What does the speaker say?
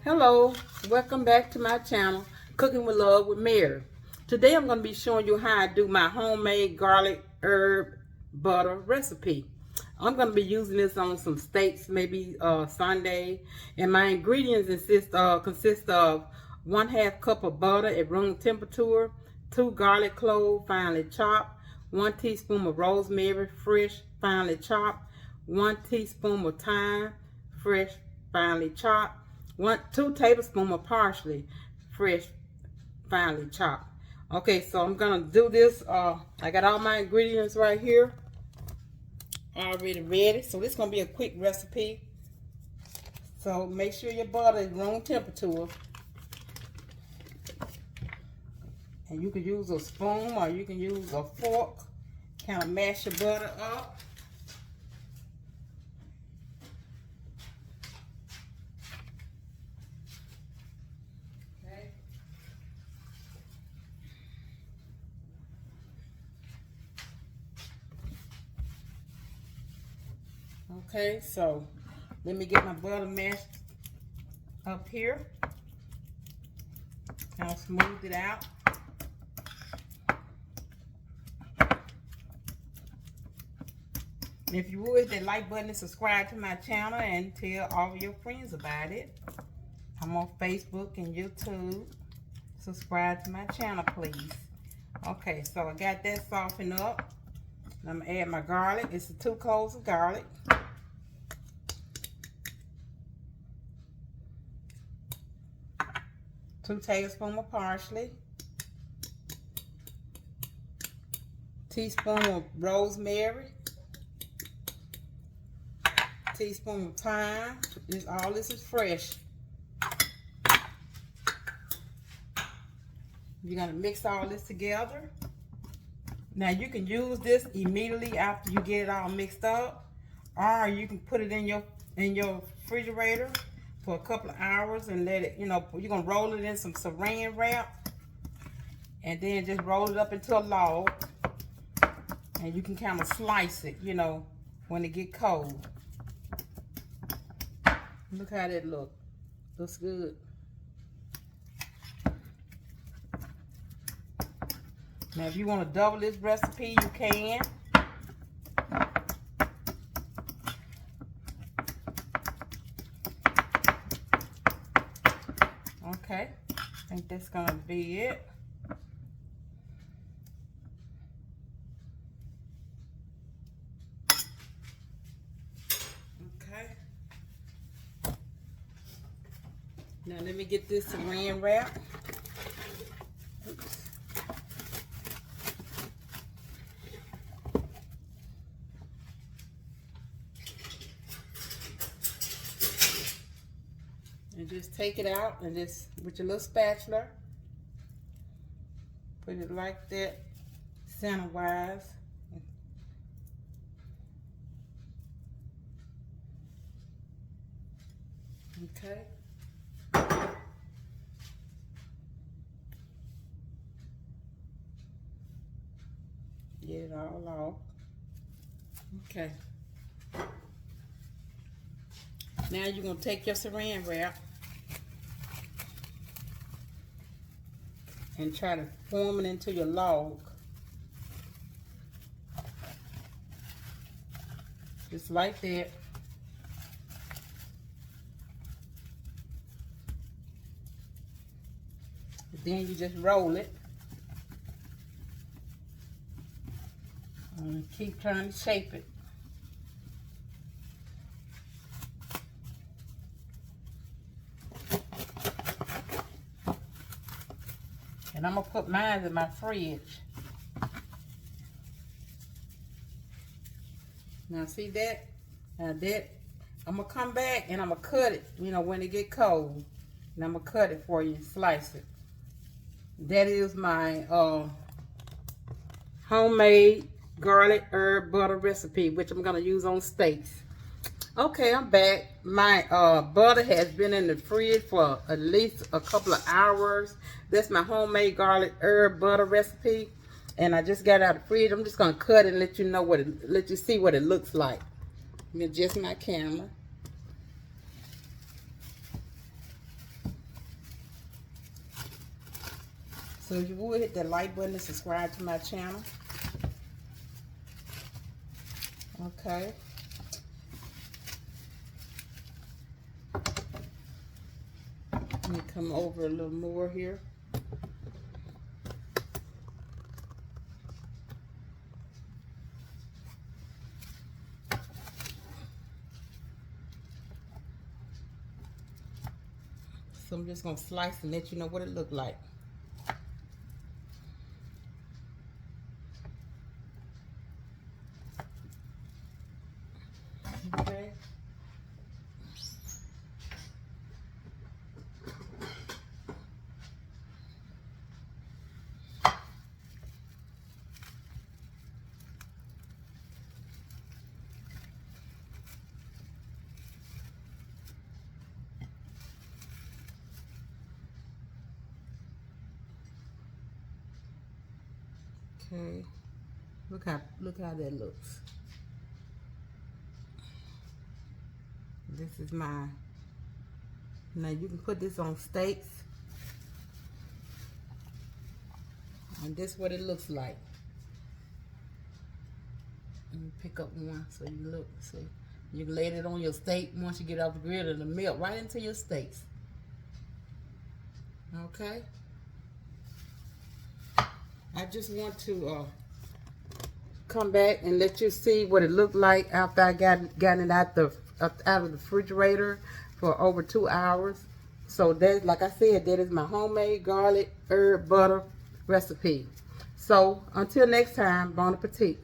Hello, welcome back to my channel, Cooking with Love with Mary. Today I'm going to be showing you how I do my homemade garlic herb butter recipe. I'm going to be using this on some steaks, maybe Sunday. And my ingredients consist of 1/2 cup of butter at room temperature, 2 garlic cloves finely chopped, 1 teaspoon of rosemary fresh finely chopped, 1 teaspoon of thyme fresh finely chopped, 2 tablespoons of parsley fresh finely chopped. Okay, so I'm gonna do this. I got all my ingredients right here already ready, so this is gonna be a quick recipe. So make sure your butter is room temperature, and you can use a spoon or you can use a fork. Kind of mash your butter up. Okay, so let me get my butter mashed up here. I'll smooth it out. And if you would, that like button and subscribe to my channel and tell all your friends about it. I'm on Facebook and YouTube. Subscribe to my channel, please. Okay, so I got that softened up. I'm gonna add my garlic. It's 2 cloves of garlic. 2 tablespoons of parsley. Teaspoon of rosemary. Teaspoon of thyme. All this is fresh. You're gonna mix all this together. Now you can use this immediately after you get it all mixed up, or you can put it in your refrigerator for a couple of hours and let it, you're gonna roll it in some saran wrap and then just roll it up into a log, and you can kind of slice it, when it get cold. Look how that looks good. Now if you want to double this recipe, you can. Okay, I think that's gonna be it. Okay. Now let me get this saran wrap. Oops. And just take it out and just with your little spatula put it like that, center wise. Okay. Get it all off. Okay. Now you're going to take your saran wrap and try to form it into your log. Just like that. Then you just roll it. And keep trying to shape it. And I'm going to put mine in my fridge. Now see that? Now that, I'm going to come back and I'm going to cut it, when it get cold. And I'm going to cut it for you and slice it. That is my homemade garlic herb butter recipe, which I'm going to use on steaks. Okay, I'm back. My butter has been in the fridge for at least a couple of hours. That's my homemade garlic herb butter recipe, and I just got out of the fridge. I'm just gonna cut it and let you know let you see what it looks like. Let me adjust my camera. So if you would, hit that like button and subscribe to my channel. Okay. Let me come over a little more here. So I'm just going to slice and let you know what it looked like. Okay. Okay, look how that looks. This is mine. Now you can put this on steaks, and this is what it looks like. Let me pick up one so you look. See, you can lay it on your steak once you get off the grill. It'll melt right into your steaks. Okay. I just want to come back and let you see what it looked like after I got it out of the refrigerator for over 2 hours. So that, like I said, that is my homemade garlic herb butter recipe. So until next time, bon appetit.